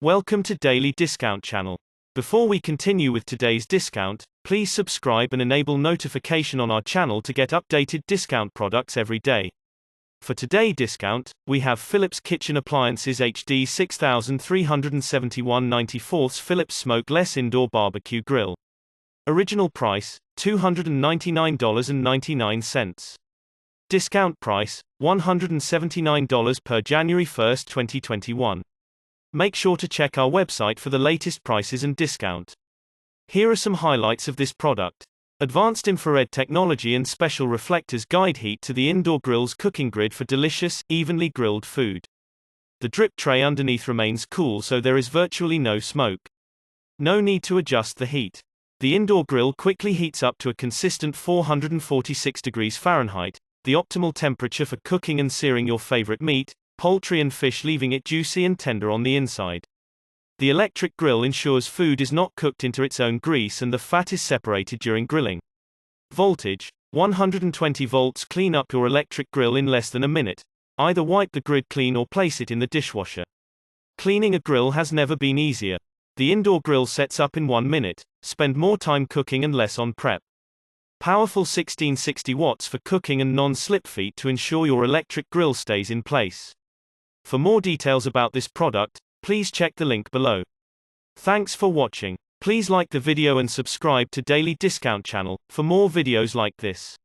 Welcome to Daily Discount Channel. Before we continue with today's discount, please subscribe and enable notification on our channel to get updated discount products every day. For today's discount, we have Philips Kitchen Appliances HD6371 94 Philips Smokeless Indoor Barbecue Grill. Original price, $299.99. Discount price, $179 per January 1, 2021. Make sure to check our website for the latest prices and discount. Here are some highlights of this product. Advanced infrared technology and special reflectors guide heat to the indoor grill's cooking grid for delicious, evenly grilled food. The drip tray underneath remains cool so there is virtually no smoke. No need to adjust the heat. The indoor grill quickly heats up to a consistent 446 degrees Fahrenheit, the optimal temperature for cooking and searing your favorite meat, poultry and fish, leaving it juicy and tender on the inside. The electric grill ensures food is not cooked into its own grease and the fat is separated during grilling. Voltage, 120 volts. Clean up your electric grill in less than a minute. Either wipe the grid clean or place it in the dishwasher. Cleaning a grill has never been easier. The indoor grill sets up in 1 minute. Spend more time cooking and less on prep. Powerful 1660 watts for cooking and non-slip feet to ensure your electric grill stays in place. For more details about this product, please check the link below. Thanks for watching. Please like the video and subscribe to Daily Discount Channel for more videos like this.